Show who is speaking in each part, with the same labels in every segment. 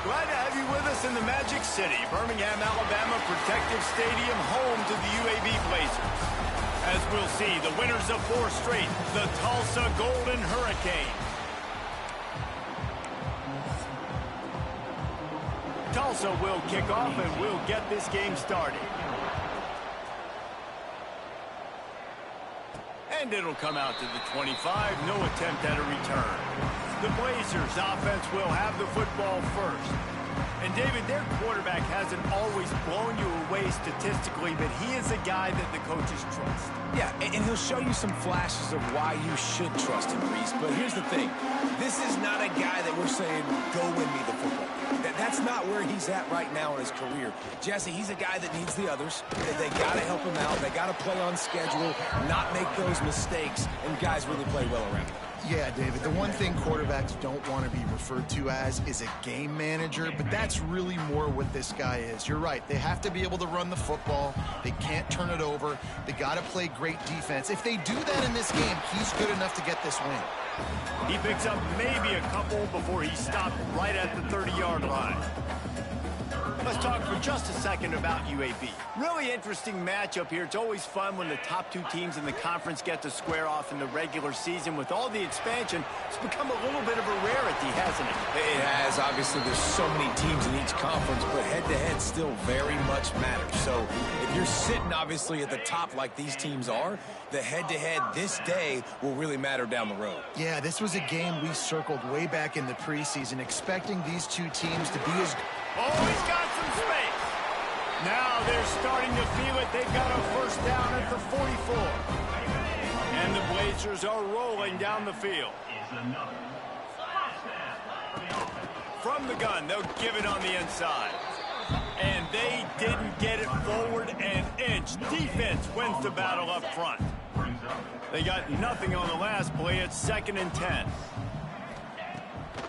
Speaker 1: Glad to have you with us in the Magic City, Birmingham, Alabama Protective Stadium, home to the UAB Blazers. As we'll see, the winners of 4 straight, the Tulsa Golden Hurricane. Tulsa will kick off and we'll get this game started. And it'll come out to the 25, no attempt at a return. The Blazers offense will have the football first. And David, their quarterback hasn't always blown you away statistically, but he is a guy that the coaches trust.
Speaker 2: Yeah, and he'll show you some flashes of why you should trust him, Reese. But here's the thing. This is not a guy that we're saying, go win me the football. That's not where he's at right now in his career. Jesse, he's a guy that needs the others. They got to help him out. They got to play on schedule, not make those mistakes, and guys really play well around him.
Speaker 3: Yeah, David, the one thing quarterbacks don't want to be referred to as is a game manager, but that's really more what this guy is. You're right. They have to be able to run the football. They can't turn it over. They got to play great defense. If they do that in this game, he's good enough to get this win.
Speaker 1: He picks up maybe a couple before he stopped right at the 30-yard line. Let's talk for just a second about UAB. Really interesting matchup here. It's always fun when the top 2 teams in the conference get to square off in the regular season. With all the expansion, it's become a little bit of a rarity, hasn't it?
Speaker 2: It has. Obviously, there's so many teams in each conference, but head-to-head still very much matters. So if you're sitting, obviously, at the top like these teams are, the head-to-head this day will really matter down the road.
Speaker 3: Yeah, this was a game we circled way back in the preseason, expecting these 2 teams to be as...
Speaker 1: Oh, he's got some space. Now they're starting to feel it. They've got a first down at the 44. And the Blazers are rolling down the field. From the gun, they'll give it on the inside. And they didn't get it forward an inch. Defense wins the battle up front. They got nothing on the last play. It's 2nd and 10.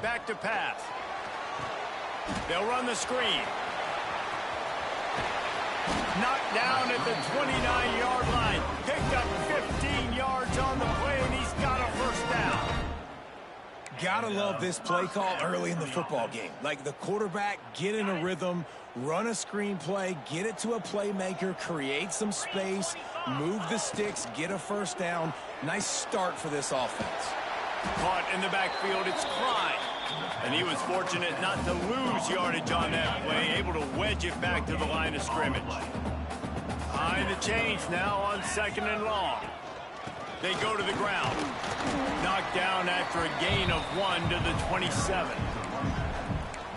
Speaker 1: Back to pass. They'll run the screen. Knocked down at the 29-yard line. Picked up 15 yards on the play, and he's got a first down.
Speaker 2: Gotta love this play call early in the football game. Like the quarterback, get in a rhythm, run a screen play, get it to a playmaker, create some space, move the sticks, get a first down. Nice start for this offense.
Speaker 1: Caught in the backfield, it's Klein. And he was fortunate not to lose yardage on that play, able to wedge it back to the line of scrimmage. Behind the change now on 2nd and long. They go to the ground. Knocked down after a gain of 1 to the 27.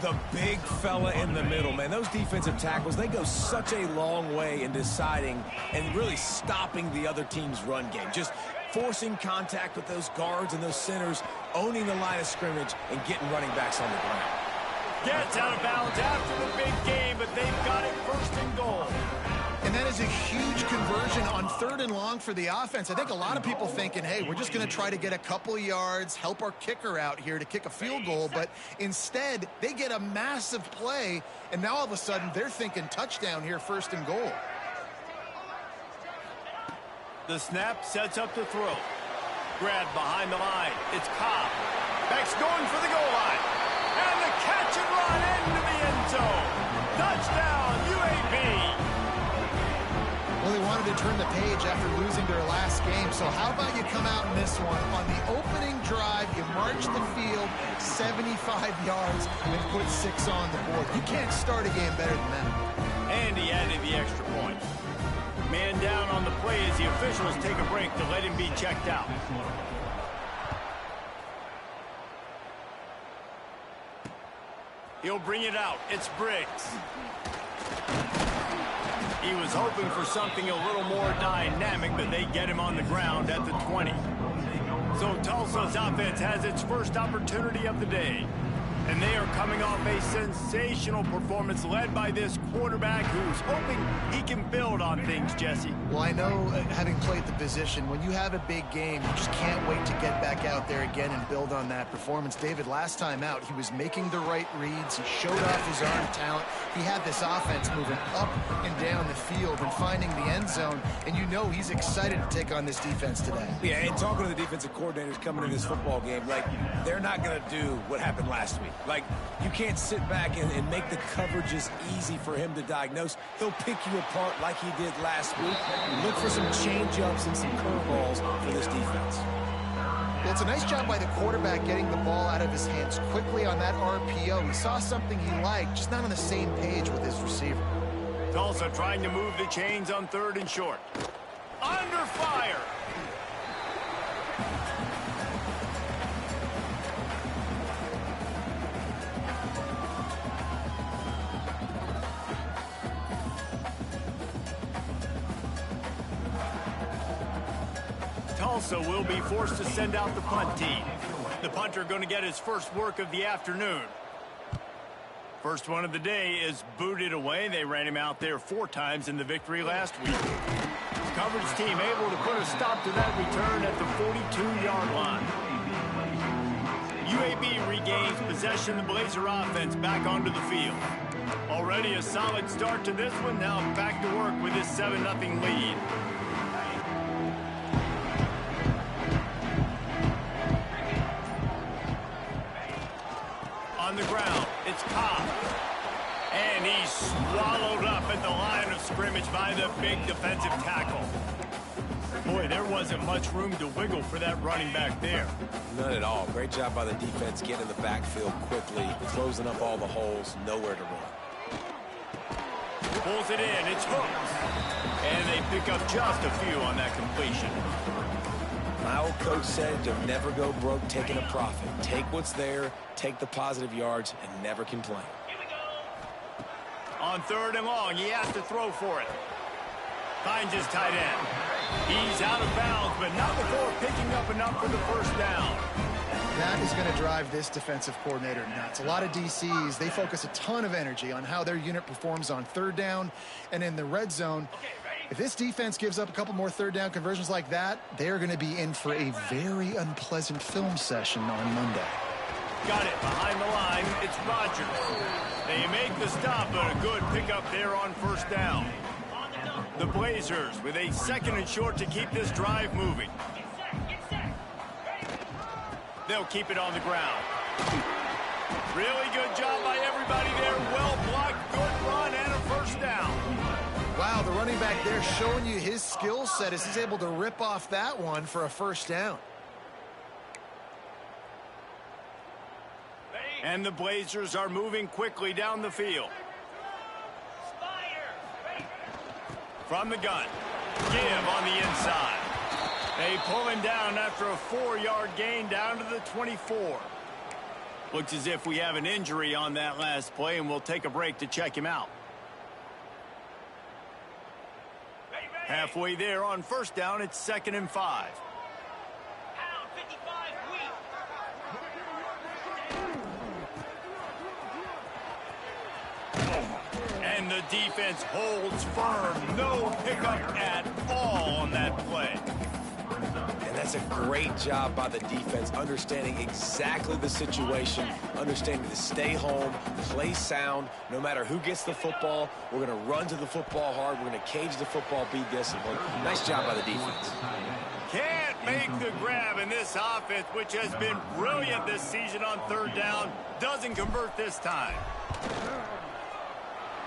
Speaker 2: The big fella in the middle, man. Those defensive tackles, they go such a long way in deciding and really stopping the other team's run game. Just forcing contact with those guards and those centers, owning the line of scrimmage, and getting running backs on the ground.
Speaker 1: Gets out of bounds after the big game, but they've got it 1st and goal.
Speaker 3: And that is a huge conversion on 3rd and long for the offense. I think a lot of people thinking, hey, we're just going to try to get a couple of yards, help our kicker out here to kick a field goal. But instead, they get a massive play, and now all of a sudden they're thinking touchdown here, 1st and goal.
Speaker 1: The snap sets up the throw. Grab behind the line. It's Cobb. Beck's going for the goal line. And the catch and run into the end zone. Touchdown, UAB.
Speaker 3: Well, they wanted to turn the page after losing their last game, so how about you come out in this one? On the opening drive, you march the field 75 yards and put 6 on the board. You can't start a game better than that.
Speaker 1: And he added the extra point. Man down on the play as the officials take a break to let him be checked out. He'll bring it out. It's Briggs. He was hoping for something a little more dynamic, but they get him on the ground at the 20. So Tulsa's offense has its first opportunity of the day. And they are coming off a sensational performance led by this quarterback who's hoping he can build on things, Jesse.
Speaker 3: Well, I know, having played the position, when you have a big game, you just can't wait to get back out there again and build on that performance. David, last time out, he was making the right reads. He showed off his arm talent. He had this offense moving up and down the field and finding the end zone. And you know he's excited to take on this defense today.
Speaker 2: Yeah, and talking to the defensive coordinators coming in this football game, like, they're not going to do what happened last week. Like, you can't sit back and make the coverages easy for him to diagnose. He'll pick you apart like he did last week. Look for some change-ups and some curveballs for this defense.
Speaker 3: Well, it's a nice job by the quarterback getting the ball out of his hands quickly on that RPO. He saw something he liked, just not on the same page with his receiver.
Speaker 1: Tulsa trying to move the chains on 3rd and short. Under fire! Tulsa will be forced to send out the punt team. The punter going to get his first work of the afternoon. First one of the day is booted away. They ran him out there 4 times in the victory last week. Coverage team able to put a stop to that return at the 42-yard line. UAB regains possession. The Blazer offense back onto the field. Already a solid start to this one. Now back to work with this 7-0 lead. On the ground, it's Cobb. And he's swallowed up at the line of scrimmage by the big defensive tackle. Boy, there wasn't much room to wiggle for that running back there.
Speaker 2: None at all. Great job by the defense getting in the backfield quickly, closing up all the holes, nowhere to run.
Speaker 1: Pulls it in, it's hooked. And they pick up just a few on that completion.
Speaker 2: My old coach said to never go broke taking a profit. Take what's there, take the positive yards, and never complain.
Speaker 1: On 3rd and long, he has to throw for it. Finds his tight end. He's out of bounds, but not before picking up enough for the first down.
Speaker 3: That is going to drive this defensive coordinator nuts. A lot of DCs, they focus a ton of energy on how their unit performs on 3rd down and in the red zone. If this defense gives up a couple more 3rd down conversions like that, they're going to be in for a very unpleasant film session on Monday.
Speaker 1: Got it behind the line. It's Rodgers. They make the stop, but a good pickup there on 1st down. The Blazers with a 2nd and short to keep this drive moving. They'll keep it on the ground. Really good job by everybody there. Well blocked, good run, and a 1st down.
Speaker 3: Wow, the running back there showing you his skill set as he's able to rip off that one for a 1st down.
Speaker 1: And the Blazers are moving quickly down the field. From the gun. Give on the inside. They pull him down after a 4-yard gain down to the 24. Looks as if we have an injury on that last play, and we'll take a break to check him out. Halfway there on 1st down, it's 2nd and 5. And the defense holds firm. No pickup at all on that play.
Speaker 2: And that's a great job by the defense, understanding exactly the situation, understanding to stay home, play sound. No matter who gets the football, we're going to run to the football hard. We're going to cage the football, be disciplined. Nice job by the defense.
Speaker 1: Can't make the grab, in this offense, which has been brilliant this season on 3rd down, doesn't convert this time.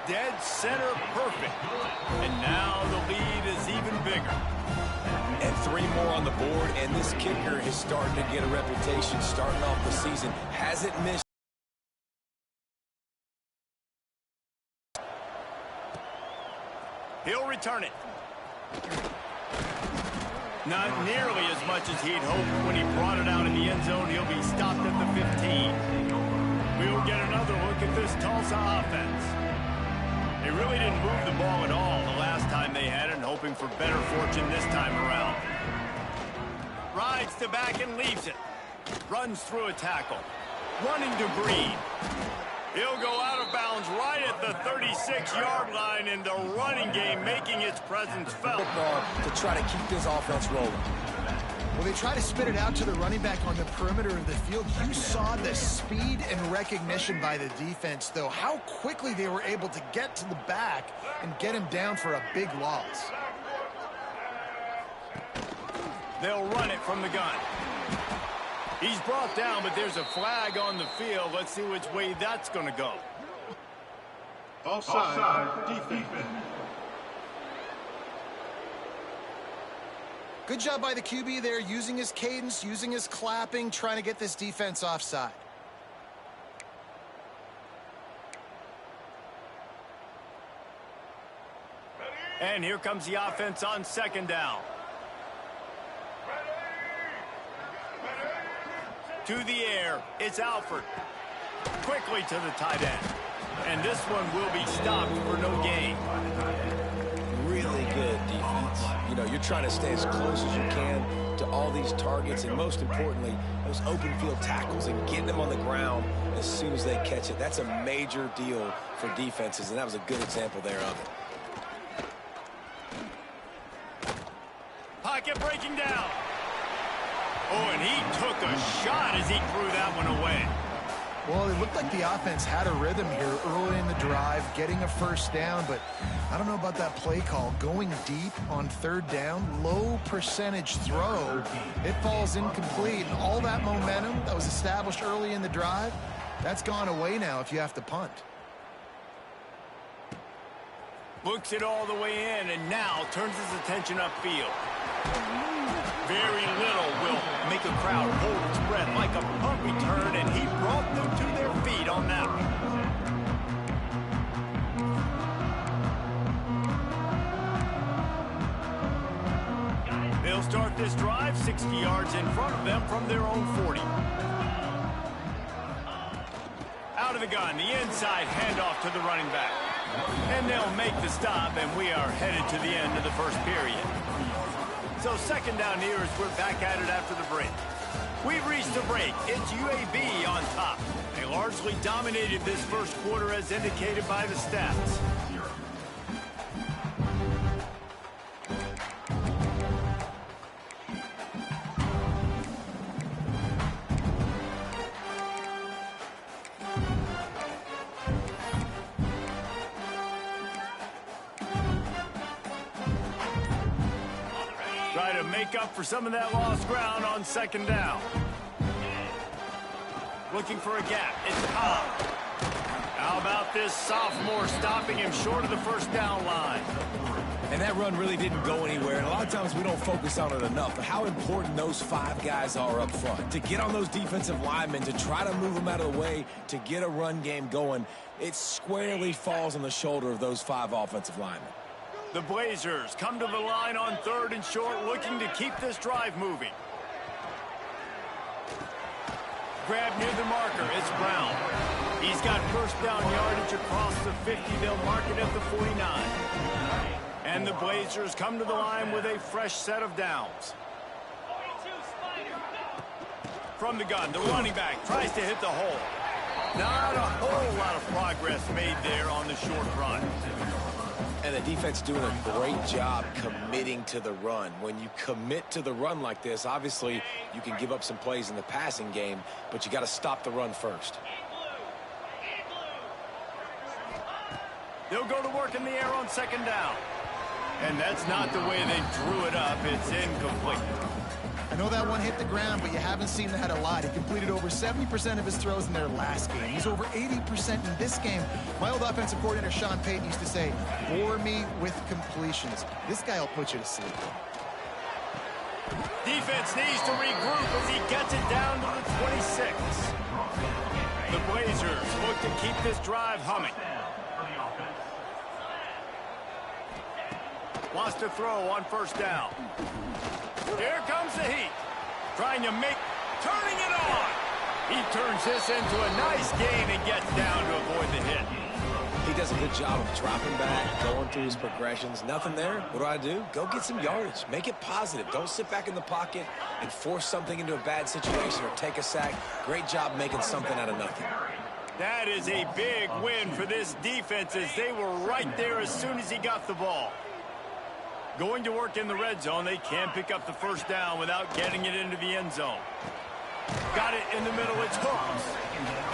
Speaker 1: Dead center perfect. And now the lead is even bigger.
Speaker 2: And 3 more on the board, and this kicker is starting to get a reputation starting off the season. Hasn't missed.
Speaker 1: He'll return it. Not nearly as much as he'd hoped when he brought it out in the end zone. He'll be stopped at the 15. We'll get another look at this Tulsa offense. They really didn't move the ball at all the last time they had it, hoping for better fortune this time around. Rides to back and leaves it. Runs through a tackle. Running to Green. He'll go out of bounds right at the 36-yard line, in the running game making its presence felt.
Speaker 2: To try to keep this offense rolling.
Speaker 3: Well, they try to spit it out to the running back on the perimeter of the field. You saw the speed and recognition by the defense, though. How quickly they were able to get to the back and get him down for a big loss.
Speaker 1: They'll run it from the gun. He's brought down, but there's a flag on the field. Let's see which way that's going to go.
Speaker 4: Offside, defense.
Speaker 3: Good job by the QB there, using his cadence, using his clapping, trying to get this defense offside.
Speaker 1: And here comes the offense on second down. To the air, it's Alford. Quickly to the tight end. And this one will be stopped for no gain.
Speaker 2: Really good defense. You know, you're trying to stay as close as you can to all these targets, and most importantly, those open field tackles and getting them on the ground as soon as they catch it. That's a major deal for defenses, and that was a good example there of it.
Speaker 1: Pocket breaking down. Oh, and he took a shot as he threw that one away.
Speaker 3: Well, it looked like the offense had a rhythm here early in the drive, getting a first down, but I don't know about that play call. Going deep on third down, low percentage throw, it falls incomplete, and all that momentum that was established early in the drive, that's gone away now if you have to punt.
Speaker 1: Looks it all the way in, and now turns his attention upfield. Very little will make a crowd hold its breath like a punt return, and he brought them to their feet on that one. They'll start this drive 60 yards in front of them from their own 40. Out of the gun, the inside handoff to the running back. And they'll make the stop, and we are headed to the end of the first period. So second down here as we're back at it after the break. We've reached the break. It's UAB on top. They largely dominated this first quarter as indicated by the stats. Try to make up for some of that lost ground on second down. Looking for a gap. It's Cobb. How about this sophomore stopping him short of the first down line?
Speaker 2: And that run really didn't go anywhere, and a lot of times we don't focus on it enough, but how important those five guys are up front. To get on those defensive linemen, to try to move them out of the way, to get a run game going, it squarely falls on the shoulder of those five offensive linemen.
Speaker 1: The Blazers come to the line on third and short, looking to keep this drive moving. Grab near the marker, it's Brown. He's got first down yardage across the 50. They'll mark it at the 49. And the Blazers come to the line with a fresh set of downs. From the gun, the running back tries to hit the hole. Not a whole lot of progress made there on the short run.
Speaker 2: And the defense doing a great job committing to the run. When you commit to the run like this, obviously you can give up some plays in the passing game, but you got to stop the run first.
Speaker 1: They'll go to work in the air on second down. And that's not the way they drew it up. It's incomplete.
Speaker 3: I know that one hit the ground, but you haven't seen that a lot. He completed over 70% of his throws in their last game. He's over 80% in this game. My old offensive coordinator, Sean Payton, used to say, bore me with completions. This guy will put you to sleep.
Speaker 1: Defense needs to regroup as he gets it down to the 26. The Blazers look to keep this drive humming. Wants to throw on first down. Here comes the heat. Trying to turning it on. He turns this into a nice gain and gets down to avoid the hit.
Speaker 2: He does a good job of dropping back, going through his progressions. Nothing there. What do? Go get some yardage. Make it positive. Don't sit back in the pocket and force something into a bad situation or take a sack. Great job making something out of nothing.
Speaker 1: That is a big win for this defense as they were right there as soon as he got the ball. Going to work in the red zone. They can't pick up the first down without getting it into the end zone. Got it in the middle. It's Hooks.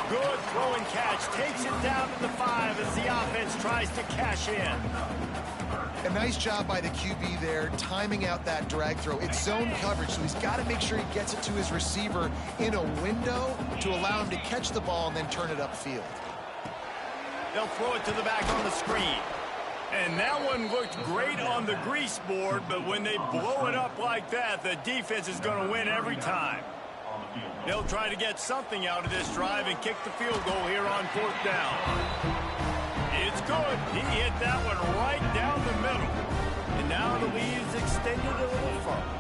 Speaker 1: Good throw and catch. Takes it down to the 5 as the offense tries to cash in.
Speaker 3: A nice job by the QB there, timing out that drag throw. It's zone coverage, so he's got to make sure he gets it to his receiver in a window to allow him to catch the ball and then turn it upfield.
Speaker 1: They'll throw it to the back on the screen. And that one looked great on the grease board, but when they blow it up like that, the defense is going to win every time. They'll try to get something out of this drive and kick the field goal here on 4th down. It's good. He hit that one right down the middle. And now the lead is extended a little further.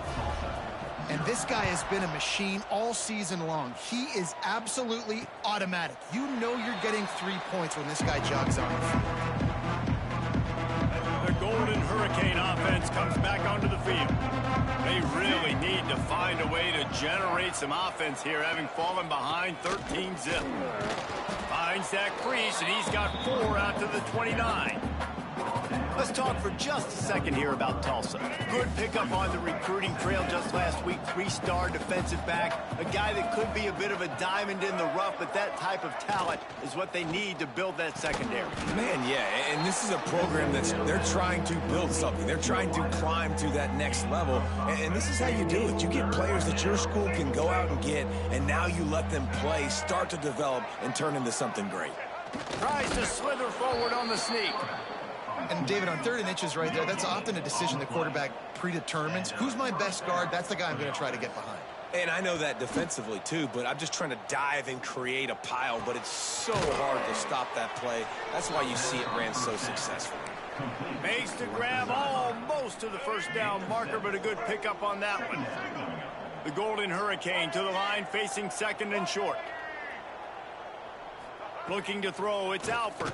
Speaker 3: And this guy has been a machine all season long. He is absolutely automatic. You know you're getting 3 points when this guy jogs on the field.
Speaker 1: The Golden Hurricane offense comes back onto the field. They really need to find a way to generate some offense here, having fallen behind 13-zip. Finds that crease, and he's got 4 out to the 29. Let's talk for just a second here about Tulsa. Good pickup on the recruiting trail just last week. 3-star defensive back. A guy that could be a bit of a diamond in the rough, but that type of talent is what they need to build that secondary.
Speaker 2: Man, yeah, and this is a program they're trying to build something. They're trying to climb to that next level, and this is how you do it. You get players that your school can go out and get, and now you let them play, start to develop, and turn into something great.
Speaker 1: Tries to slither forward on the sneak.
Speaker 3: And David, on 3rd and inches right there, that's often a decision the quarterback predetermines. Who's my best guard? That's the guy I'm going to try to get behind.
Speaker 2: And I know that defensively, too, but I'm just trying to dive and create a pile, but it's so hard to stop that play. That's why you see it ran so successfully.
Speaker 1: Makes the grab almost to the 1st down marker, but a good pickup on that one. The Golden Hurricane to the line, facing 2nd and short. Looking to throw, it's Alford.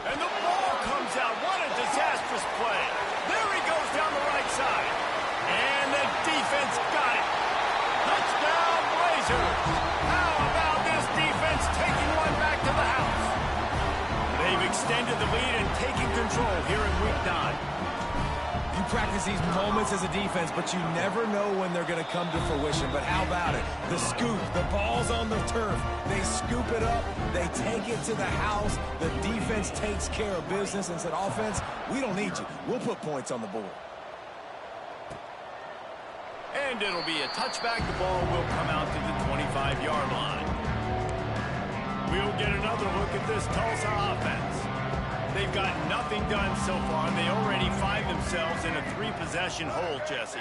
Speaker 1: And the ball comes out. What a disastrous play. There he goes down the right side. And the defense got it. Touchdown, Blazers. How about this defense taking one back to the house? They've extended the lead and taken control here in week 9.
Speaker 2: You practice these moments as a defense, but you never know when they're going to come to fruition. But how about it? The scoop, the ball's on the turf. They scoop it up. They take it to the house. The defense takes care of business and said, offense, we don't need you. We'll put points on the board.
Speaker 1: And it'll be a touchback. The ball will come out to the 25-yard line. We'll get another look at this Tulsa offense. They've got nothing done so far, and they already find themselves in a 3-possession hole, Jesse.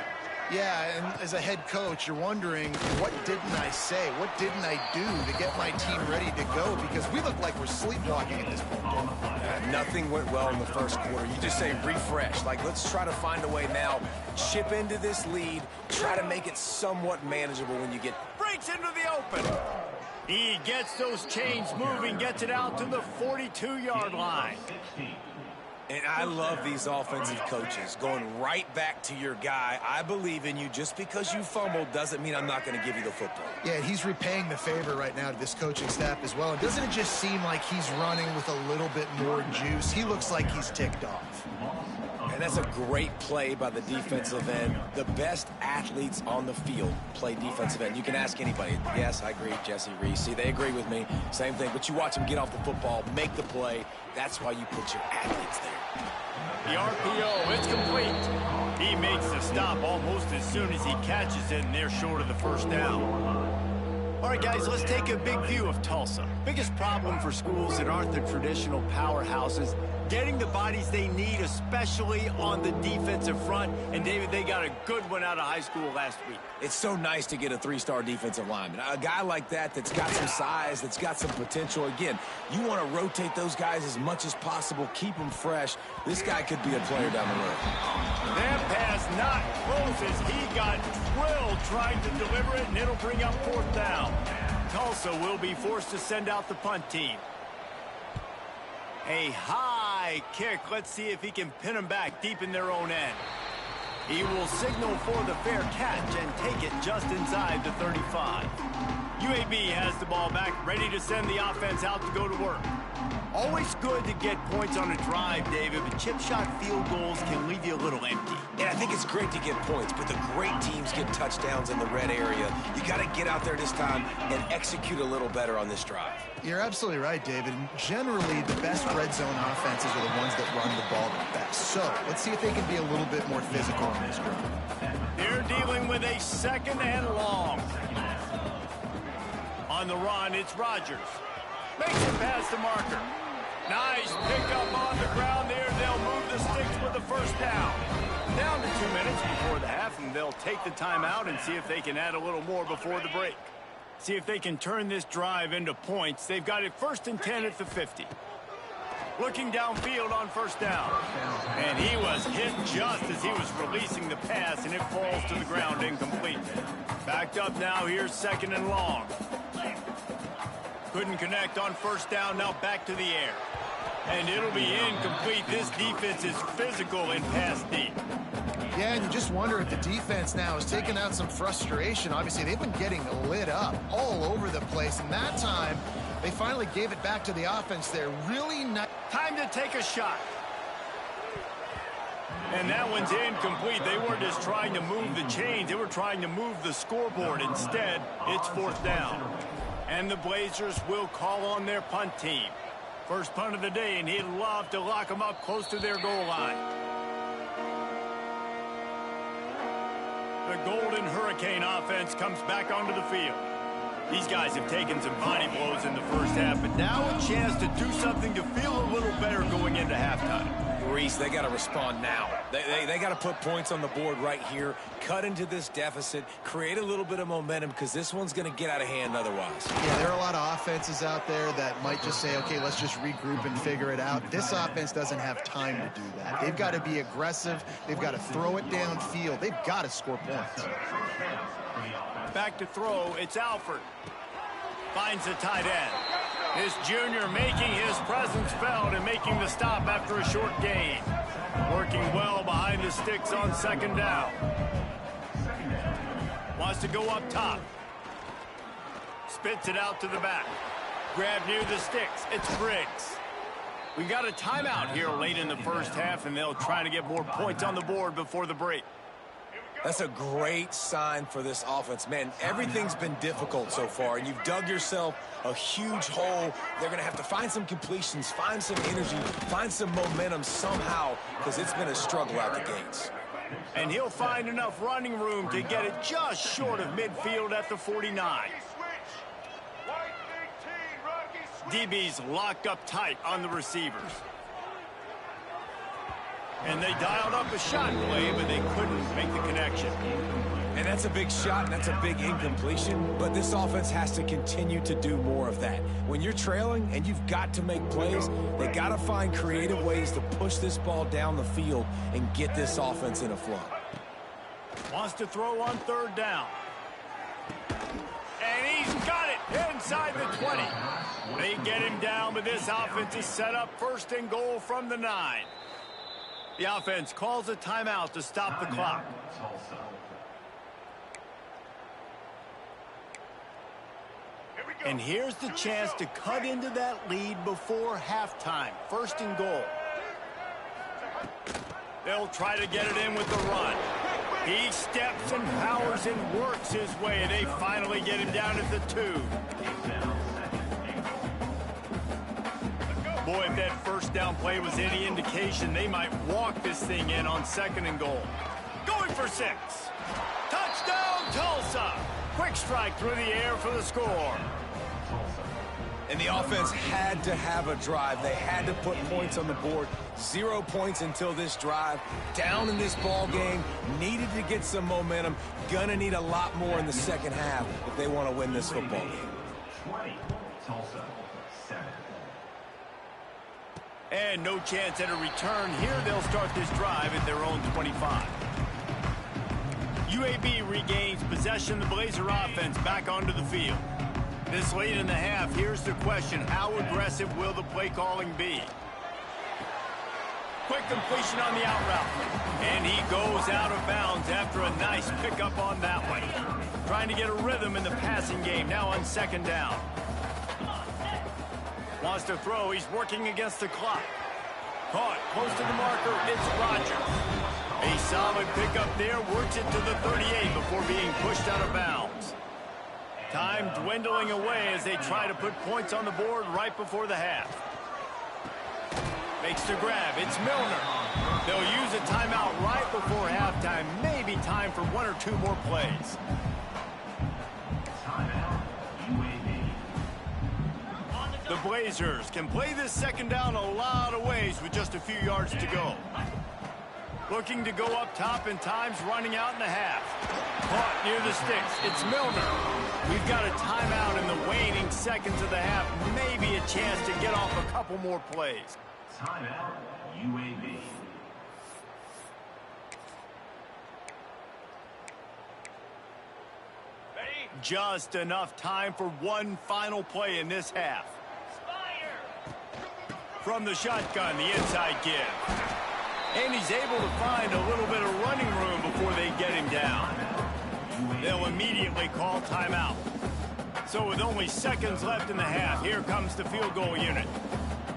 Speaker 3: Yeah, and as a head coach, you're wondering, what didn't I say? What didn't I do to get my team ready to go? Because we look like we're sleepwalking at this point.
Speaker 2: Nothing went well in the 1st quarter. You just say refresh. Like, let's try to find a way now. Chip into this lead. Try to make it somewhat manageable when you get...
Speaker 1: Breaks into the open. He gets those chains moving, gets it out to the 42-yard line.
Speaker 2: And I love these offensive coaches going right back to your guy. I believe in you. Just because you fumbled doesn't mean I'm not going to give you the football.
Speaker 3: Yeah, he's repaying the favor right now to this coaching staff as well. And doesn't it just seem like he's running with a little bit more juice? He looks like he's ticked off.
Speaker 2: And that's a great play by the defensive end. The best athletes on the field play defensive end. You can ask anybody. Yes, I agree, Jesse Reese. See, they agree with me. Same thing. But you watch them get off the football, make the play. That's why you put your athletes there.
Speaker 1: The RPO, it's complete. He makes the stop almost as soon as he catches it, and they're short of the 1st down. All right, guys, let's take a big view of Tulsa. Biggest problem for schools that aren't the traditional powerhouses, getting the bodies they need, especially on the defensive front. And, David, they got a good one out of high school last week.
Speaker 2: It's so nice to get a 3-star defensive lineman. A guy like that's got some size, that's got some potential. Again, you want to rotate those guys as much as possible, keep them fresh. This guy could be a player down the road.
Speaker 1: That pass not close as he got drilled trying to deliver it, and it'll bring up 4th down. Tulsa will be forced to send out the punt team. A high kick. Let's see if he can pin them back deep in their own end. He will signal for the fair catch and take it just inside the 35. UAB has the ball back, ready to send the offense out to go to work. Always good to get points on a drive, David, but chip shot field goals can leave you a little empty.
Speaker 2: And I think it's great to get points, but the great teams get touchdowns in the red area. You got to get out there this time and execute a little better on this drive.
Speaker 3: You're absolutely right, David. And generally, the best red zone offenses are the ones that run the ball the best. So let's see if they can be a little bit more physical on this drive.
Speaker 1: They're dealing with a second and long. On the run, it's Rodgers. Makes it past the marker. Nice pickup on the ground there. They'll move the sticks with the first down. Down to 2 minutes before the half, and they'll take the timeout and see if they can add a little more before the break. See if they can turn this drive into points. They've got it 1st and 10 at the 50. Looking downfield on first down. And he was hit just as he was releasing the pass, and it falls to the ground incomplete. Backed up now. Here's 2nd and long. Couldn't connect on first down. Now back to the air. And it'll be incomplete. This defense is physical in pass deep.
Speaker 3: Yeah, and you just wonder if the defense now is taking out some frustration. Obviously, they've been getting lit up all over the place. And that time, they finally gave it back to the offense there. Really nice.
Speaker 1: Time to take a shot. And that one's incomplete. They weren't just trying to move the chains. They were trying to move the scoreboard. Instead, it's 4th down. And the Blazers will call on their punt team. First punt of the day, and he'd love to lock them up close to their goal line. The Golden Hurricane offense comes back onto the field. These guys have taken some body blows in the first half, but now a chance to do something to feel a little better going into halftime.
Speaker 2: Reese, they got to respond now. They got to put points on the board right here, cut into this deficit, create a little bit of momentum, because this one's going to get out of hand otherwise.
Speaker 3: Yeah, there are a lot of offenses out there that might just say, okay, let's just regroup and figure it out. This offense doesn't have time to do that. They've got to be aggressive. They've got to throw it downfield. They've got to score points.
Speaker 1: Back to throw, it's Alford. Finds the tight end. This junior making his presence felt and making the stop after a short gain. Working well behind the sticks on 2nd down. Wants to go up top. Spits it out to the back. Grab near the sticks. It's Briggs. We got a timeout here late in the first half, and they'll try to get more points on the board before the break.
Speaker 2: That's a great sign for this offense. Man, everything's been difficult so far, and you've dug yourself a huge hole. They're going to have to find some completions, find some energy, find some momentum somehow, because it's been a struggle out the gates.
Speaker 1: And he'll find enough running room to get it just short of midfield at the 49. DB's locked up tight on the receivers. And they dialed up a shot play, but they couldn't make the connection.
Speaker 2: And that's a big shot, and that's a big incompletion, but this offense has to continue to do more of that. When you're trailing and you've got to make plays, they got to find creative ways to push this ball down the field and get this offense in a flow.
Speaker 1: Wants to throw on 3rd down. And he's got it inside the 20. They get him down, but this offense is set up 1st and goal from the 9. The offense calls a timeout to stop the clock. And here's the chance to cut into that lead before halftime. 1st and goal. They'll try to get it in with the run. He steps and powers and works his way. They finally get him down at the 2. Boy, if that first down play was any indication, they might walk this thing in on 2nd and goal. Going for 6. Touchdown, Tulsa. Quick strike through the air for the score.
Speaker 2: And the offense had to have a drive. They had to put points on the board. 0 points until this drive. Down in this ball game. Needed to get some momentum. Gonna need a lot more in the second half if they want to win this football game.
Speaker 4: 20, Tulsa, 7.
Speaker 1: And no chance at a return here. They'll start this drive at their own 25. UAB regains possession. The Blazer offense back onto the field. This late in the half, here's the question. How aggressive will the play calling be? Quick completion on the out route. And he goes out of bounds after a nice pickup on that one. Trying to get a rhythm in the passing game. Now on 2nd down. Wants to throw. He's working against the clock. Caught close to the marker. It's Rogers. A solid pickup there. Works it to the 38 before being pushed out of bounds. Time dwindling away as they try to put points on the board right before the half. Makes the grab. It's Milner. They'll use a timeout right before halftime. Maybe time for one or two more plays.
Speaker 4: Timeout, UAB.
Speaker 1: The Blazers can play this second down a lot of ways with just a few yards to go. Looking to go up top and time's running out in the half. Caught near the sticks. It's Milner. We've got a timeout in the waning seconds of the half. Maybe a chance to get off a couple more plays.
Speaker 4: Timeout, UAB.
Speaker 1: Just enough time for one final play in this half. From the shotgun, the inside give. And he's able to find a little bit of running room before they get him down. They'll immediately call timeout. So with only seconds left in the half, here comes the field goal unit.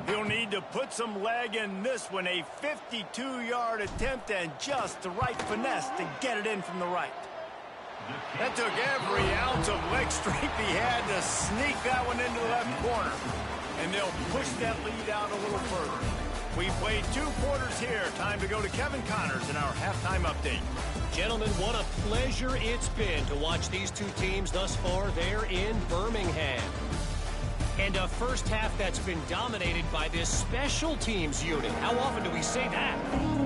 Speaker 1: He'll need to put some leg in this one, a 52-yard attempt and just the right finesse to get it in from the right. That took every ounce of leg strength he had to sneak that one into the left corner. And they'll push that lead out a little further. We played 2 quarters here. Time to go to Kevin Connors in our halftime update.
Speaker 5: Gentlemen, what a pleasure it's been to watch these two teams thus far there in Birmingham. And a first half that's been dominated by this special teams unit. How often do we say that?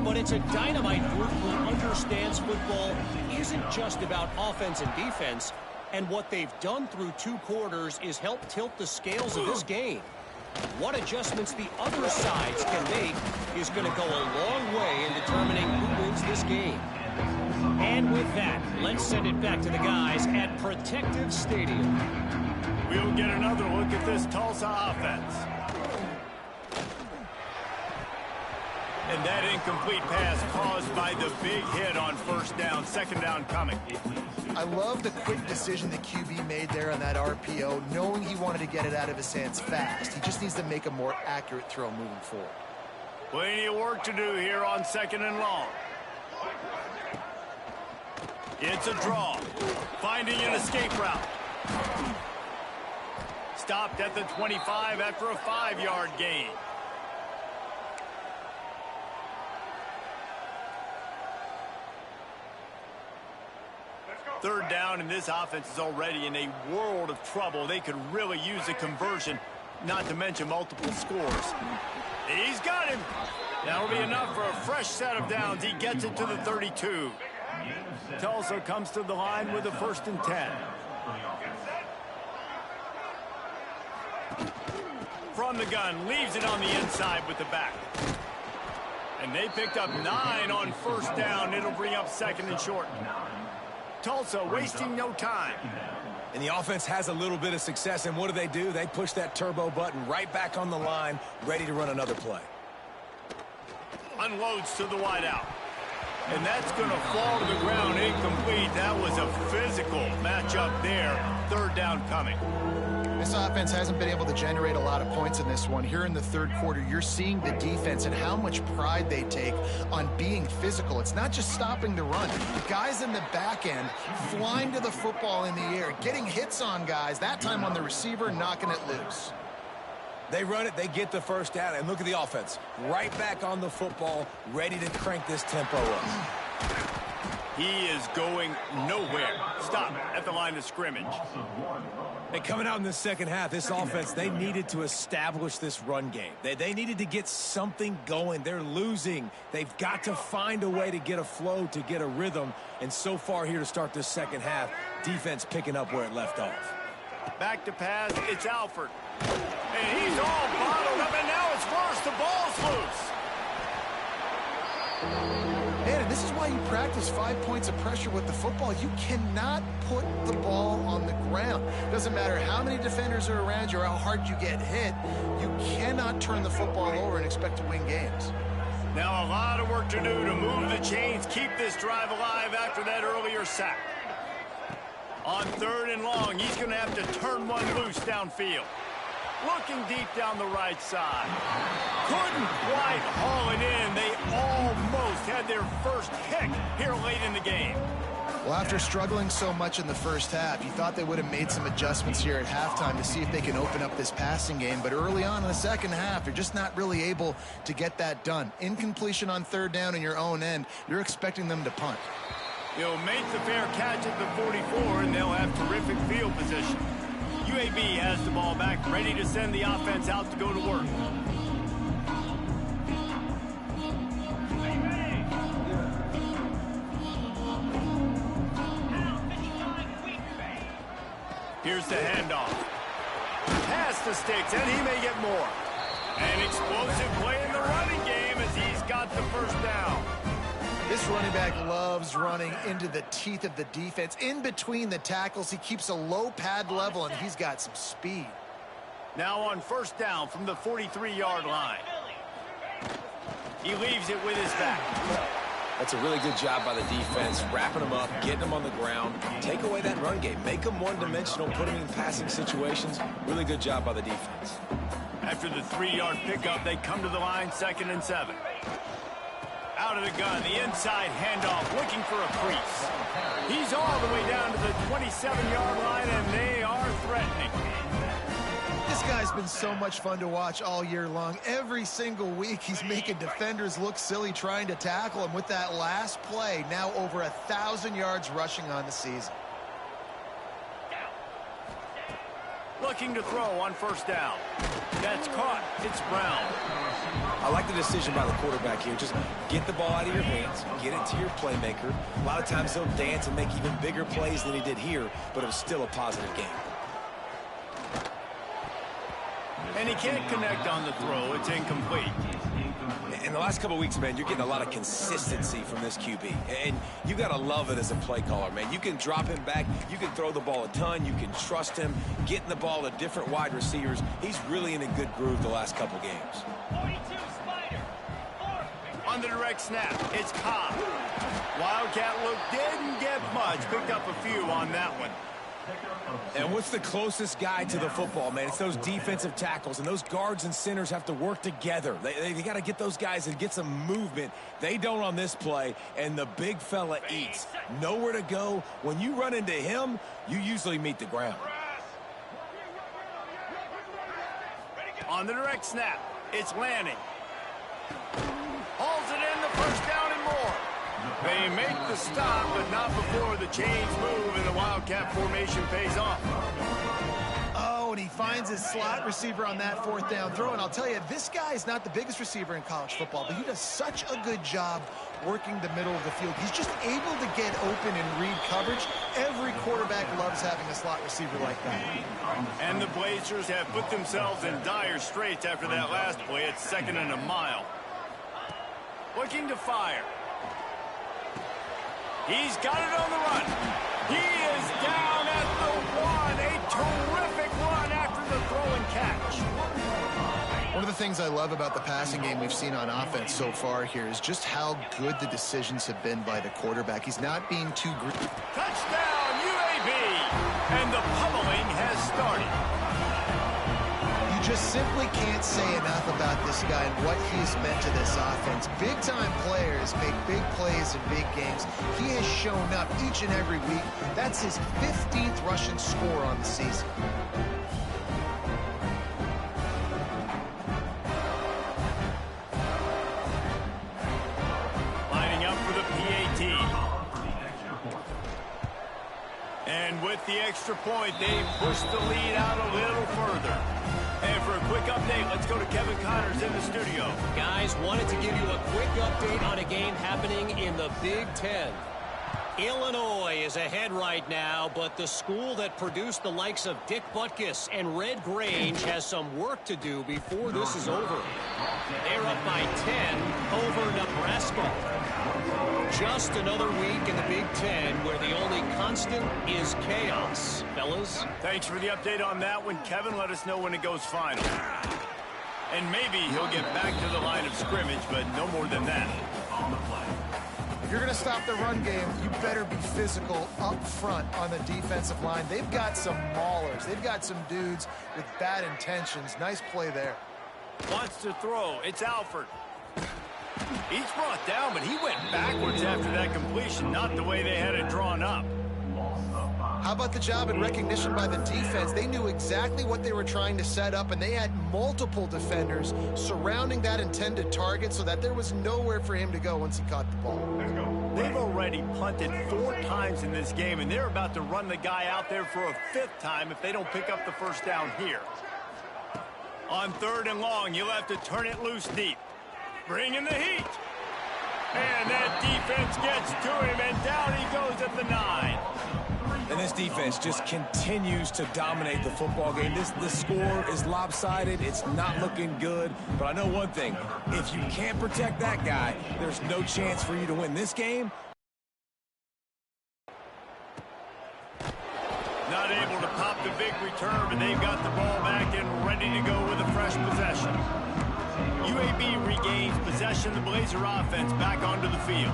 Speaker 5: But it's a dynamite group who understands football isn't just about offense and defense. And what they've done through 2 quarters is help tilt the scales of this game. What adjustments the other sides can make is going to go a long way in determining who wins this game. And with that, let's send it back to the guys at Protective Stadium.
Speaker 1: We'll get another look at this Tulsa offense. And that incomplete pass caused by the big hit on first down, second down coming.
Speaker 3: I love the quick decision the QB made there on that RPO, knowing he wanted to get it out of his hands fast. He just needs to make a more accurate throw moving forward.
Speaker 1: Plenty of work to do here on second and long. It's a draw. Finding an escape route. Stopped at the 25 after a 5-yard gain. Third down, and this offense is already in a world of trouble. They could really use a conversion, not to mention multiple scores. He's got him. That'll be enough for a fresh set of downs. He gets it to the 32. Tulsa comes to the line with a 1st and 10. From the gun, leaves it on the inside with the back. And they picked up 9 on first down. It'll bring up second and short. Tulsa wasting no time.
Speaker 2: And the offense has a little bit of success, and what do? They push that turbo button right back on the line, ready to run another play.
Speaker 1: Unloads to the wideout. And that's going to fall to the ground incomplete. That was a physical matchup there. Third down coming.
Speaker 3: This offense hasn't been able to generate a lot of points in this one. Here in the third quarter, you're seeing the defense and how much pride they take on being physical. It's not just stopping the run. Guys in the back end flying to the football in the air, getting hits on guys, that time on the receiver, knocking it loose.
Speaker 2: They run it, they get the first down, and look at the offense. Right back on the football, ready to crank this tempo up.
Speaker 1: He is going nowhere. Stop at the line of scrimmage.
Speaker 2: And coming out in the second half, this offense, they needed to establish this run game. They needed to get something going. They're losing. They've got to find a way to get a flow, to get a rhythm. And so far here to start this second half, defense picking up where it left off.
Speaker 1: Back to pass, it's Alford. And he's all bottled up, and now it's worse. The ball's loose.
Speaker 3: Man, and this is why you practice 5 points of pressure with the football. You cannot put the ball on the ground. Doesn't matter how many defenders are around you or how hard you get hit. You cannot turn the football over and expect to win games.
Speaker 1: Now a lot of work to do to move the chains, keep this drive alive after that earlier sack. On third and long, he's going to have to turn one loose downfield. looking deep down the right side. Couldn't quite haul it in. They almost had their first pick here late in the game.
Speaker 3: Well, after struggling so much in the first half, you thought they would have made some adjustments here at halftime to see if they can open up this passing game. But early on in the second half, you're just not really able to get that done. Incompletion on third down in your own end, you're expecting them to punt.
Speaker 1: He'll make the fair catch at the 44, and they'll have terrific field position. UAB has the ball back, ready to send the offense out to go to work. Here's the handoff. Past the sticks, and he may get more. An explosive play in the running game as he's got the first down.
Speaker 3: This running back loves running into the teeth of the defense. In between the tackles, he keeps a low pad level, and he's got some speed.
Speaker 1: Now on first down from the 43-yard line. He leaves it with his back.
Speaker 2: That's a really good job by the defense, wrapping them up, getting them on the ground. Take away that run game. Make them one-dimensional, put them in passing situations. Really good job by the defense.
Speaker 1: After the 3-yard pickup, they come to the line, 2nd and 7. Out of the gun, the inside handoff, looking for a crease. He's all the way down to the 27-yard line, and they are threatening.
Speaker 3: This guy's been so much fun to watch all year long. Every single week, he's making defenders look silly trying to tackle him. With that last play, now over 1,000 yards rushing on the season.
Speaker 1: Looking to throw on first down. That's caught. It's Brown.
Speaker 2: I like the decision by the quarterback here. Just get the ball out of your hands, get it to your playmaker. A lot of times he'll dance and make even bigger plays than he did here, but it was still a positive game.
Speaker 1: And he can't connect on the throw. It's incomplete.
Speaker 2: In the last couple of weeks, man, you're getting a lot of consistency from this QB. And you got to love it as a play caller, man. You can drop him back. You can throw the ball a ton. You can trust him, getting the ball to different wide receivers. He's really in a good groove the last couple games.
Speaker 1: 42 Spider. On the direct snap, it's Cobb. Wildcat look didn't get much. Picked up a few on that one.
Speaker 2: And what's the closest guy to the football, man? It's those defensive tackles, and those guards and centers have to work together. They got to get those guys and get some movement. They don't on this play, and the big fella eats. Nowhere to go. When you run into him, you usually meet the ground.
Speaker 1: On the direct snap, it's Lanning. Hauls it in, the first down and more. They make the stop, but not before the chains move and the Wildcat formation pays off.
Speaker 3: Oh, and he finds his slot receiver on that 4th down throw. And I'll tell you, this guy is not the biggest receiver in college football, but he does such a good job working the middle of the field. He's just able to get open and read coverage. Every quarterback loves having a slot receiver like that.
Speaker 1: And the Blazers have put themselves in dire straits after that last play. It's 2nd and a mile. Looking to fire. He's got it on the run. He is down at the 1. A terrific run after the throw and catch.
Speaker 3: One of the things I love about the passing game we've seen on offense so far here is just how good the decisions have been by the quarterback. He's not being too greedy.
Speaker 1: Touchdown, UAB! And the pummeling has started.
Speaker 3: You just simply can't say enough about this guy and what he's meant to this offense. Big-time players make big plays in big games. He has shown up each and every week. That's his 15th rushing score on the season.
Speaker 1: Lining up for the PAT. And with the extra point, they push the lead out a little further. And for a quick update, let's go to Kevin Connors in the studio.
Speaker 5: Guys, wanted to give you a quick update on a game happening in the Big Ten. Illinois is ahead right now, but the school that produced the likes of Dick Butkus and Red Grange has some work to do before this is over. They're up by 10 over Nebraska. Just another week in the Big Ten where the only constant is chaos. Fellas?
Speaker 1: Thanks for the update on that one, Kevin. Let us know when it goes final. And maybe he'll get back to the line of scrimmage, but no more than that.
Speaker 3: If you're going to stop the run game, you better be physical up front on the defensive line. They've got some maulers. They've got some dudes with bad intentions. Nice play there.
Speaker 1: Wants to throw. It's Alford. He's brought down, but he went backwards after that completion, not the way they had it drawn up.
Speaker 3: How about the job and recognition by the defense? They knew exactly what they were trying to set up, and they had multiple defenders surrounding that intended target so that there was nowhere for him to go once he caught the ball.
Speaker 1: They've already punted 4 times in this game, and they're about to run the guy out there for a 5th time if they don't pick up the first down here. On 3rd and long, you'll have to turn it loose deep. Bring in the heat. And that defense gets to him, and down he goes at the 9.
Speaker 2: And this defense just continues to dominate the football game. This score is lopsided. It's not looking good. But I know one thing. If you can't protect that guy, there's no chance for you to win this game.
Speaker 1: Not able to pop the big return, but they've got the ball back and ready to go with a fresh possession. UAB regains possession of the Blazer offense back onto the field.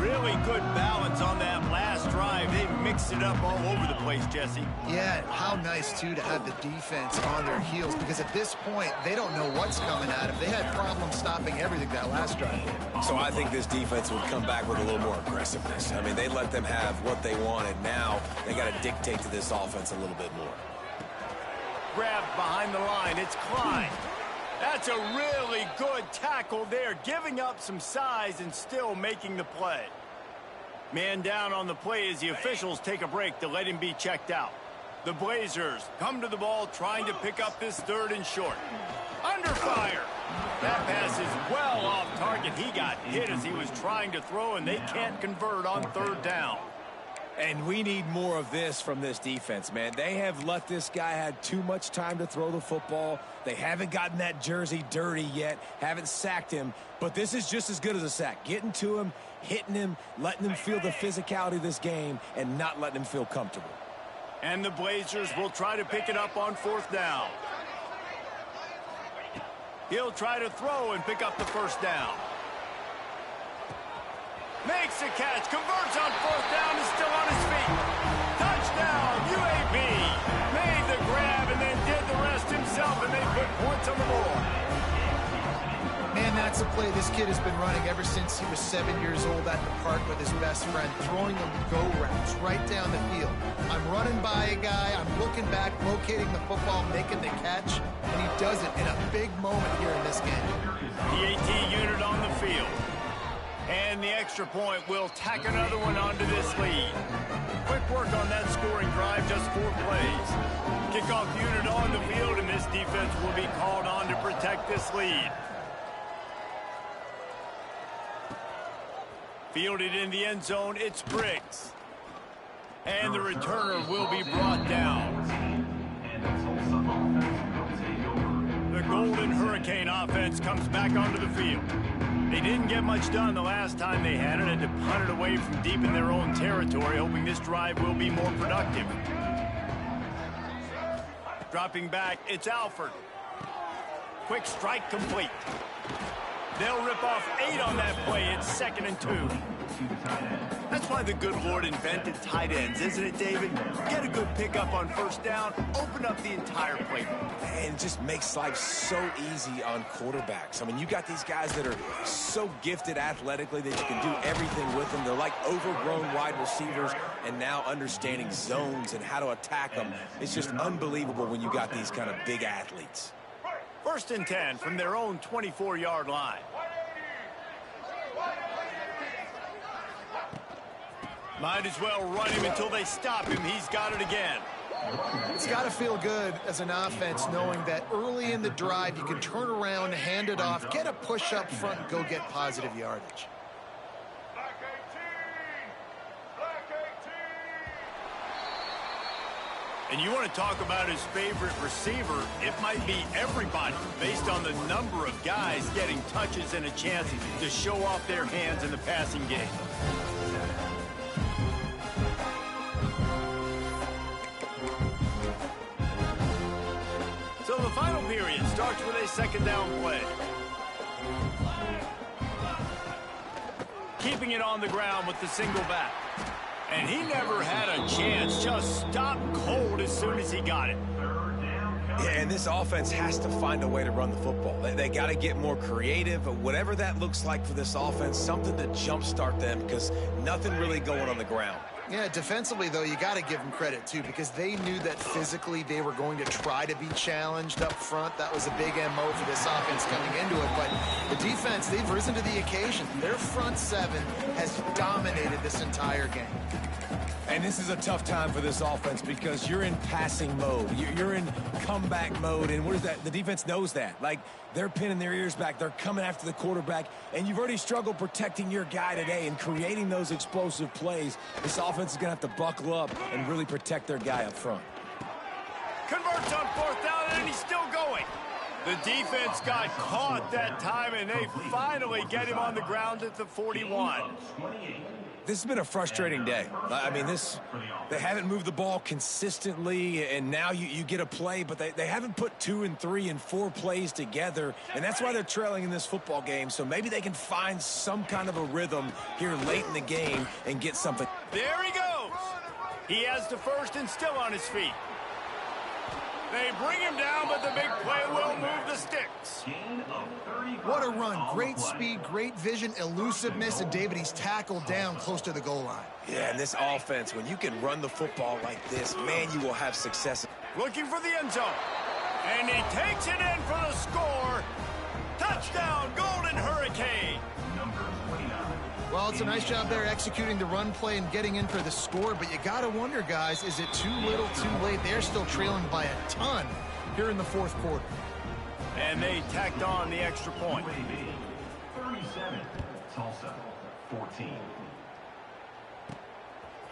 Speaker 1: Really good balance on that last drive. They mixed it up all over the place, Jesse.
Speaker 3: Yeah, how nice, too, to have the defense on their heels, because at this point, they don't know what's coming at them. They had problems stopping everything that last drive.
Speaker 2: So I think this defense would come back with a little more aggressiveness. I mean, they let them have what they wanted. Now they got to dictate to this offense a little bit more.
Speaker 1: Grabbed behind the line. It's Klein. That's a really good tackle there, giving up some size and still making the play. Man down on the play as the officials take a break to let him be checked out. The Blazers come to the ball trying to pick up this 3rd and short. Under fire. That pass is well off target. He got hit as he was trying to throw, and they can't convert on 3rd down.
Speaker 2: And we need more of this from this defense, man. They have let this guy have too much time to throw the football. They haven't gotten that jersey dirty yet, haven't sacked him. But this is just as good as a sack. Getting to him, hitting him, letting him feel the physicality of this game, and not letting him feel comfortable.
Speaker 1: And the Blazers will try to pick it up on 4th down. He'll try to throw and pick up the 1st down. Makes the catch, converts on 4th down, is still on his feet. Touchdown, UAB. Made the grab and then did the rest himself, and they put points on the board.
Speaker 3: Man, that's a play this kid has been running ever since he was 7 years old at the park with his best friend, throwing them go routes right down the field. I'm running by a guy, I'm looking back, locating the football, making the catch, and he does it in a big moment here in this game.
Speaker 1: The AT unit on the field. And the extra point will tack another one onto this lead. Quick work on that scoring drive, just 4 plays. Kickoff unit on the field, and this defense will be called on to protect this lead. Fielded in the end zone, it's Briggs. And the returner will be brought down. The Golden Hurricane offense comes back onto the field. They didn't get much done the last time they had it, and to punt it away from deep in their own territory, hoping this drive will be more productive. Dropping back, it's Alford. Quick strike complete. They'll rip off 8 on that play. It's 2nd and 2. That's why the good Lord invented tight ends, isn't it, David? Get a good pickup on 1st down, open up the entire playbook.
Speaker 2: And it just makes life so easy on quarterbacks. I mean, you got these guys that are so gifted athletically that you can do everything with them. They're like overgrown wide receivers, and now understanding zones and how to attack them. It's just unbelievable when you got these kind of big athletes.
Speaker 1: 1st and 10 from their own 24-yard line. Might as well run him until they stop him. He's got it again.
Speaker 3: It's got to feel good as an offense knowing that early in the drive you can turn around, hand it off, get a push up front, and go get positive yardage.
Speaker 1: And you want to talk about his favorite receiver, it might be everybody, based on the number of guys getting touches and a chance to show off their hands in the passing game. So the final period starts with a 2nd down play. keeping it on the ground with the single back. And he never had a chance, just stopped cold as soon as he got it.
Speaker 2: Yeah, and this offense has to find a way to run the football. They got to get more creative, but whatever that looks like for this offense, something to jumpstart them because nothing really going on the ground.
Speaker 3: Yeah, defensively, though, you got to give them credit, too, because they knew that physically they were going to try to be challenged up front. That was a big MO for this offense coming into it. But the defense, they've risen to the occasion. Their front seven has dominated this entire game.
Speaker 2: And this is a tough time for this offense because you're in passing mode. You're in comeback mode, and where's that? The defense knows that. Like, they're pinning their ears back. They're coming after the quarterback, and you've already struggled protecting your guy today and creating those explosive plays. This offense is going to have to buckle up and really protect their guy up front.
Speaker 1: Converts on 4th down, and he's still going. The defense got caught that time, and they finally get him on the ground at the 41.
Speaker 2: This has been a frustrating day. I mean, they haven't moved the ball consistently, and now you get a play, but they haven't put 2 and 3 and 4 plays together, and that's why they're trailing in this football game. So maybe they can find some kind of a rhythm here late in the game and get something.
Speaker 1: There he goes. He has the first and still on his feet. They bring him down, but the big play will move the sticks.
Speaker 3: What a run. Great speed, great vision, elusiveness, and David, he's tackled down close to the goal line.
Speaker 2: Yeah, and this offense, when you can run the football like this, man, you will have success.
Speaker 1: Looking for the end zone. And he takes it in for the score. Touchdown, Golden Hurricane.
Speaker 3: Well, it's a nice job there executing the run play and getting in for the score, but you got to wonder, guys, is it too little, too late? They're still trailing by a ton here in the 4th quarter.
Speaker 1: And they tacked on the extra point.
Speaker 4: 37, Tulsa, 14.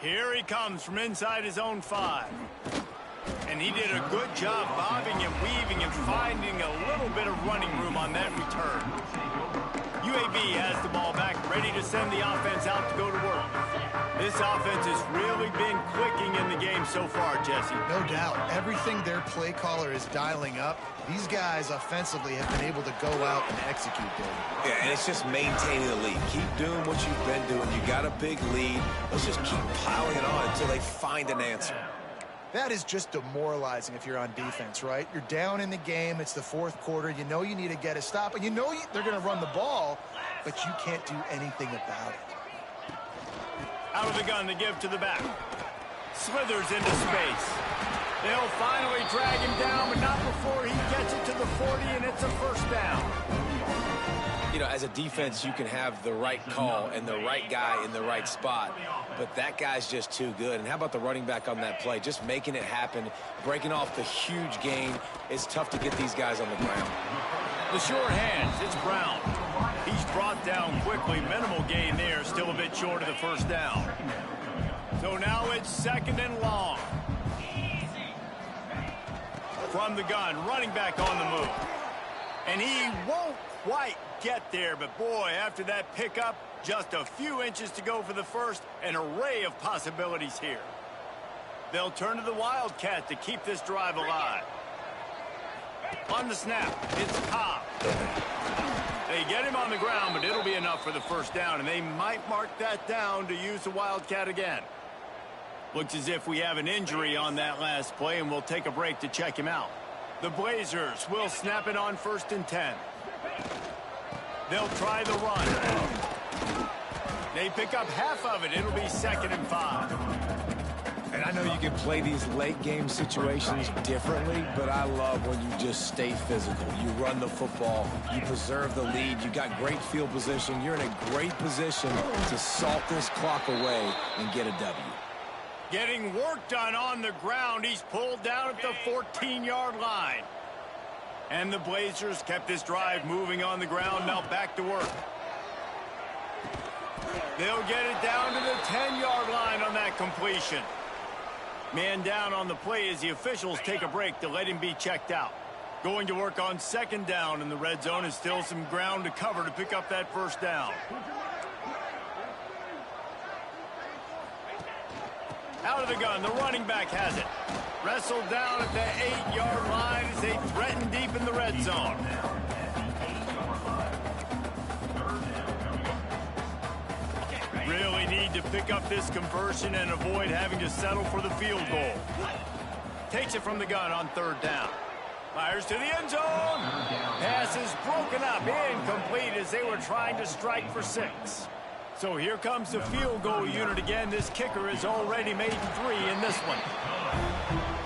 Speaker 1: Here he comes from inside his own 5. And he did a good job bobbing and weaving and finding a little bit of running room on that return. UAB has the ball back, ready to send the offense out to go to work. This offense has really been clicking in the game so far, Jesse.
Speaker 3: No doubt. Everything their play caller is dialing up, these guys offensively have been able to go out and execute, David.
Speaker 2: Yeah, and it's just maintaining the lead. Keep doing what you've been doing. You got a big lead. Let's just keep piling it on until they find an answer.
Speaker 3: That is just demoralizing if you're on defense, right? You're down in the game. It's the 4th quarter. You know you need to get a stop, and you know they're going to run the ball, but you can't do anything about it.
Speaker 1: Out of the gun to give to the back. Slithers into space. They'll finally drag him down, but not before he gets it to the 40, and it's a first down.
Speaker 2: You know, as a defense, you can have the right call and the right guy in the right spot, but that guy's just too good. And how about the running back on that play? Just making it happen, breaking off the huge gain. It's tough to get these guys on the ground.
Speaker 1: The short hands, it's Brown. He's brought down quickly. Minimal gain there, still a bit short of the first down. So now it's 2nd and long. From the gun, running back on the move. And he won't quite get there, but boy, after that pickup, just a few inches to go for the first, an array of possibilities here. They'll turn to the Wildcat to keep this drive alive. On the snap, it's Cobb. They get him on the ground, but it'll be enough for the first down, and they might mark that down to use the Wildcat again. Looks as if we have an injury on that last play, and we'll take a break to check him out. The Blazers will snap it on 1st and 10. They'll try the run. They pick up half of it. It'll be 2nd and 5.
Speaker 2: And I know you can play these late game situations differently, but I love when you just stay physical. You run the football, you preserve the lead, you got great field position. You're in a great position to salt this clock away and get a W.
Speaker 1: Getting work done on the ground. He's pulled down at the 14-yard line. And the Blazers kept this drive moving on the ground. Now back to work. They'll get it down to the 10-yard line on that completion. Man down on the play as the officials take a break to let him be checked out. Going to work on 2nd down in the red zone, and still some ground to cover to pick up that first down. Out of the gun, the running back has it. Wrestled down at the 8-yard line as they threaten deep in the red zone. need to pick up this conversion and avoid having to settle for the field goal. Takes it from the gun on 3rd down. Fires to the end zone. Pass is broken up, incomplete as they were trying to strike for 6. So here comes the field goal unit again. This kicker has already made 3 in this one.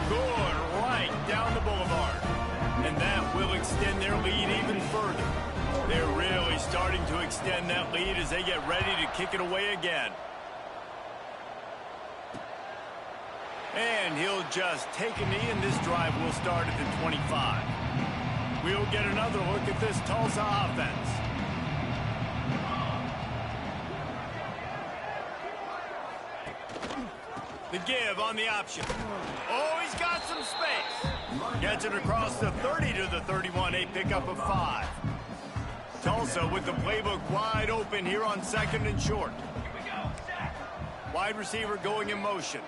Speaker 1: Good, right down the boulevard. And that will extend their lead even further. They're really starting to extend that lead as they get ready to kick it away again. And he'll just take a knee, and this drive will start at the 25. We'll get another look at this Tulsa offense. The give on the option. Oh, he's got some space. Gets it across the 30 to the 31, a pickup of 5. Tulsa with the playbook wide open here on 2nd and short. Wide receiver going in motion.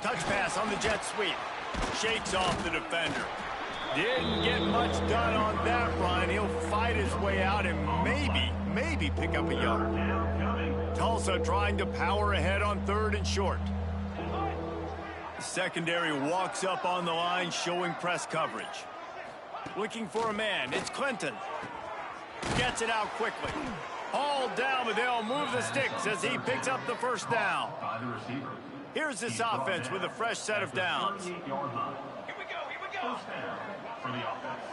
Speaker 1: Touch pass on the jet sweep. Shakes off the defender. Didn't get much done on that run. He'll fight his way out and maybe pick up a yard. Tulsa trying to power ahead on 3rd and short. The secondary walks up on the line, showing press coverage. Looking for a man. It's Clinton. Gets it out quickly. Hauled down, but they'll move the sticks as he picks up the 1st down. Here's this offense with a fresh set of downs.
Speaker 4: Here we go. For the offense.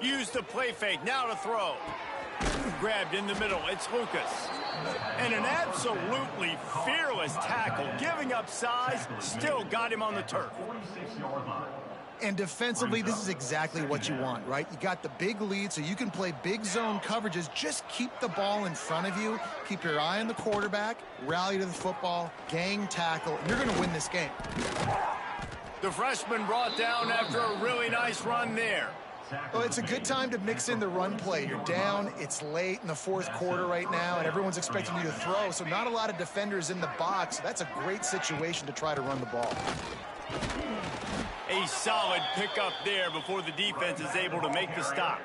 Speaker 1: Use the play fake, now to throw. Grabbed in the middle, it's Lucas. And an absolutely fearless tackle, giving up size, still got him on the turf.
Speaker 4: 46-yard line.
Speaker 3: And defensively, this is exactly what you want, right? You got the big lead, so you can play big zone coverages. Just keep the ball in front of you. Keep your eye on the quarterback. Rally to the football. Gang tackle. And you're going to win this game.
Speaker 1: The freshman brought down after a really nice run there.
Speaker 3: Well, it's a good time to mix in the run play. You're down. It's late in the 4th quarter right now, and everyone's expecting you to throw, so not a lot of defenders in the box. That's a great situation to try to run the ball.
Speaker 1: A solid pickup there before the defense is able to make the stop.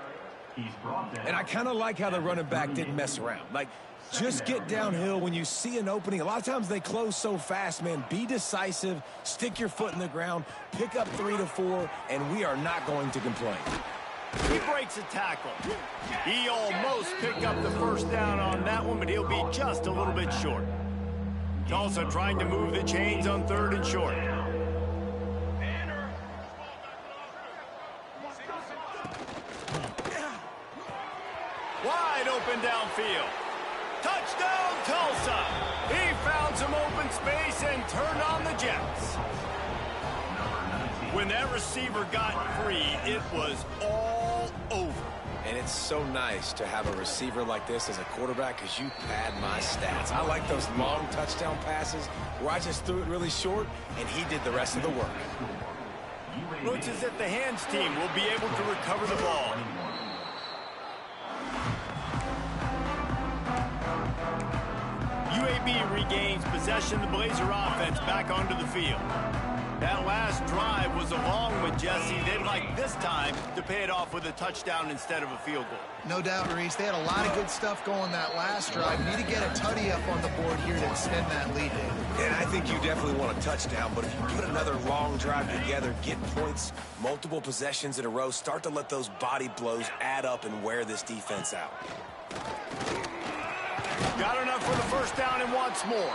Speaker 2: And I kind of like how the running back didn't mess around. Like, just get downhill when you see an opening. A lot of times they close so fast, man. Be decisive, stick your foot in the ground, pick up 3 to 4, and we are not going to complain.
Speaker 1: He breaks a tackle. He almost picked up the 1st down on that one, but he'll be just a little bit short. Tulsa trying to move the chains on 3rd and short. Wide open downfield. Touchdown, Tulsa! He found some open space and turned on the Jets. When that receiver got free, it was all over.
Speaker 2: And it's so nice to have a receiver like this as a quarterback because you pad my stats. I like those long touchdown passes where I just threw it really short and he did the rest of the work.
Speaker 1: Looks as if the hands team will be able to recover the ball. UAB regains possession of the Blazer offense back onto the field. That last drive was a long one, Jesse. They'd like this time to pay it off with a touchdown instead of a field goal.
Speaker 3: No doubt, Reese. They had a lot of good stuff going that last drive. You need to get a tutty up on the board here to extend that lead, David.
Speaker 2: And I think you definitely want a touchdown, but if you put another long drive together, get points, multiple possessions in a row, start to let those body blows add up and wear this defense out.
Speaker 1: Got enough for the 1st down and wants more.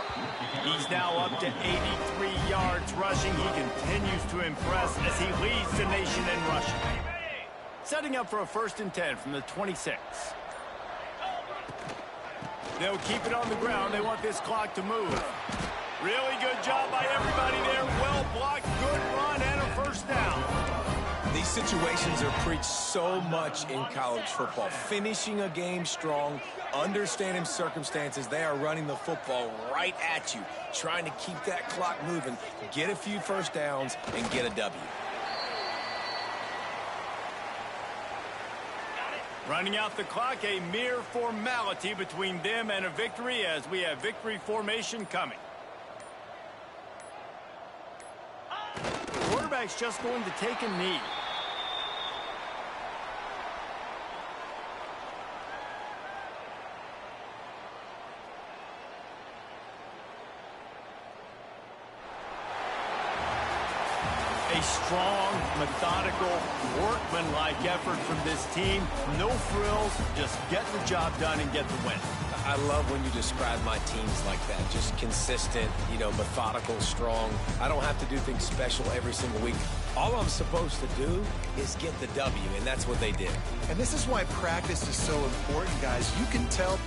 Speaker 1: He's now up to 83 yards rushing. He continues to impress as he leads the nation in rushing. Setting up for a 1st and 10 from the 26. They'll keep it on the ground. They want this clock to move. Really good job by everybody there. Well blocked, good run, and a 1st down.
Speaker 2: These situations are preached so much in college football. Finishing a game strong, understanding circumstances. They are running the football right at you, trying to keep that clock moving, get a few 1st downs, and get a W.
Speaker 1: Running out the clock, a mere formality between them and a victory as we have victory formation coming. The quarterback's just going to take a knee. A strong, methodical, workmanlike effort from this team. No frills, just get the job done and get the win.
Speaker 2: I love when you describe my teams like that. Just consistent, methodical, strong. I don't have to do things special every single week. All I'm supposed to do is get the W, and that's what they did.
Speaker 3: And this is why practice is so important, guys. You can tell